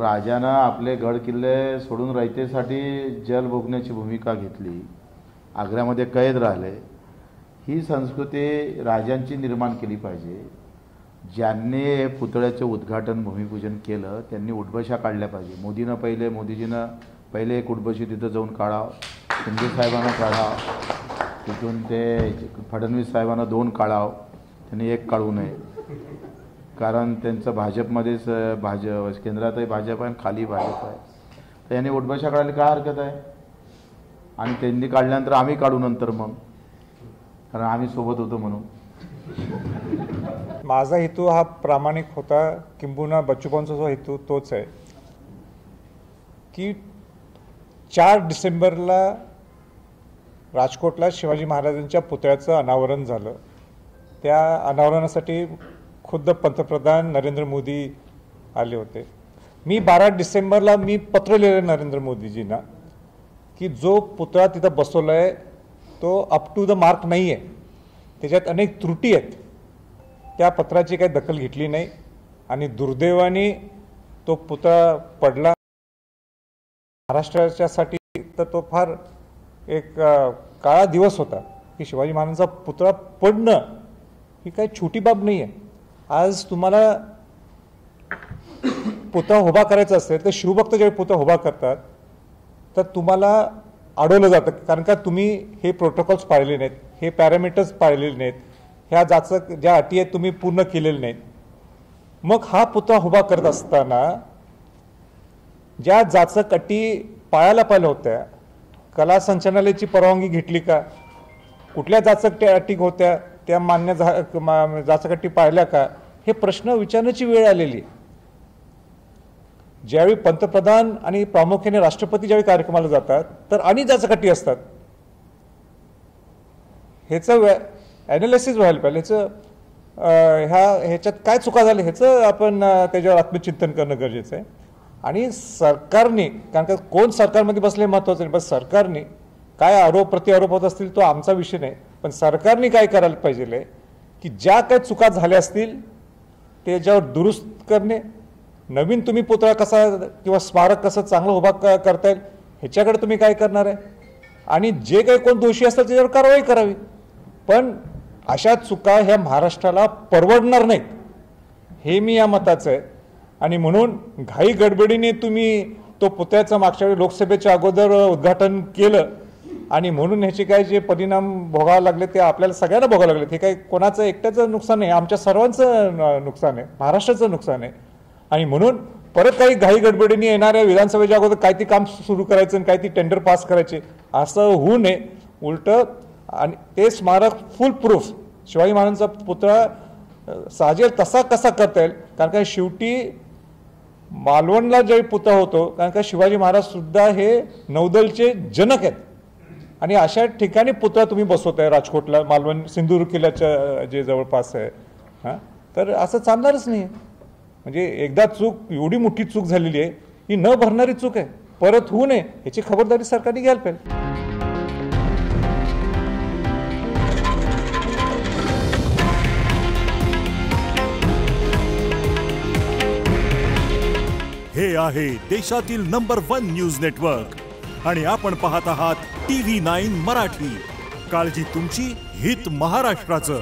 राजानं आपले गड किल्ले सोडून रयतेसाठी जल भोगण्याची भूमिका घेतली, आग्र्यामध्ये कैद राहिले, ही संस्कृती राजांची निर्माण केली पाहिजे. ज्यांनी पुतळ्याचं उद्घाटन भूमिपूजन केलं त्यांनी उठबशा काढल्या पाहिजे. मोदीजीनं पहिले एक उठबशी तिथं जाऊन काढावं, शिंदे साहेबांना काढावं, तिथून ते फडणवीस साहेबांना 2 काढावं, त्यांनी 1 काढू नये. कारण त्यांचं भाजपमध्येच केंद्रातही भाजप आहे आणि खाली भाजप आहे. तर यांनी उठबशा काढायला काय हरकत आहे? आणि त्यांनी काढल्यानंतर आम्ही काढू नंतर मग, कारण आम्ही सोबत होतो म्हणून. माझा हेतू हा प्रामाणिक होता, किंबहुना बच्चूभाऊंचा जो हेतू तोच आहे की 4 डिसेंबरला राजकोटला शिवाजी महाराजांच्या पुतळ्याचं अनावरण झालं. त्या अनावरणासाठी खुद्द पंतप्रधान नरेंद्र मोदी आले होते. मी 12 डिसेंबरला पत्र लिहिलं नरेंद्र मोदीजींना की जो पुतळा तिथं बसवला आहे तो अप टू द मार्क नाही आहे, त्याच्यात अनेक त्रुटी आहेत. त्या पत्राची काही दखल घेतली नाही आणि दुर्दैवाने तो पुतळा पडला. महाराष्ट्राच्यासाठी तर तो फार एक काळा दिवस होता की शिवाजी महाराजांचा पुतळा पडणं ही काही छोटी बाब नाही आहे. आज तुम्हाला पुतळा उभा करायचा असेल तर शिवभक्त ज्यावेळी पुतळा उभा करतात तर तुम्हाला अडवलं जातं, कारण का तुम्ही हे प्रोटोकॉल्स पाळले नाहीत, हे पॅरामीटर्स पाळलेले नाहीत, ह्या ज्या अटी आहेत तुम्ही पूर्ण केलेल्या नाहीत. मग हा पुतळा उभा करत असताना ज्या जाचक अटी पाळायला पाहिल्या होत्या, कला संचालनालयाची परवानगी घेतली का? कुठल्या जाचक अटी होत्या त्या मान्य जाचक अटी पाळल्या का? हे प्रश्न विचारण्याची वेळ आलेली. ज्यावेळी पंतप्रधान आणि प्रामुख्याने राष्ट्रपती ज्यावेळी कार्यक्रमाला जातात तर आणि जाचक अटी असतात. ह्याचं ॲनालिसिस व्हायला पाहिजे, ह्याच्यात काय चुका झाल्या ह्याचं आपण त्याच्यावर आत्मचिंतन करणं गरजेचं आहे. आणि सरकारने, कारण का कोण सरकारमध्ये बसले महत्त्वाचं नाही, पण सरकारने काय आरोप प्रत्यारोप होत असतील तो आमचा विषय नाही, पण सरकारने काय करायला पाहिजे की ज्या काही चुका झाल्या असतील त्याच्यावर दुरुस्त करणे, नवीन तुम्ही पुतळा कसा किंवा स्मारक कसं चांगलं उभा करता येईल ह्याच्याकडे तुम्ही काय करणार आहे, आणि जे काही कोण दोषी असतात त्याच्यावर कारवाई करावी. पण अशा चुका ह्या महाराष्ट्राला परवडणार नाहीत हे मी या मताचं आहे. आणि म्हणून घाई गडबडीने तुम्ही तो पुतळ्याचं मागच्या वेळी लोकसभेच्या अगोदर उद्घाटन केलं आणि म्हणून ह्याचे काय जे परिणाम भोगावे लागले ते आपल्याला सगळ्यांना भोगावे लागले. हे काही कोणाचं एकट्याचं नुकसान नाही, आमच्या सर्वांचं नुकसान आहे, महाराष्ट्राचं नुकसान आहे. आणि म्हणून परत काही घाई गडबडीने येणाऱ्या विधानसभेच्या अगोदर काय ती काम सुरू करायचं आणि काय ती टेंडर पास करायचे असं होऊ नये. उलटं आणि ते स्मारक फुल प्रूफ शिवाजी महाराजांचा पुतळा साजेल तसा कसा करता येईल, कारण का शेवटी मालवणला ज्यावेळी पुतळा होतो, कारण का शिवाजी महाराज सुद्धा हे नौदलचे जनक आहेत आणि अशा ठिकाणी पुतळा तुम्ही बसवताय राजकोटला, मालवण सिंधुदुर्ग किल्ल्याच्या जे जवळपास आहे. तर असं चालणारच नाही. म्हणजे एकदा चूक, एवढी मोठी चूक झालेली आहे, ही न भरणारी चूक आहे, परत होऊ नये याची खबरदारी सरकारने घ्यायला पाहिजे. हे आहे देशातील नंबर 1 न्यूज नेटवर्क आणि आपण पाहत आहात TV9 मराठी. काळजी तुमची, हित महाराष्ट्राचं.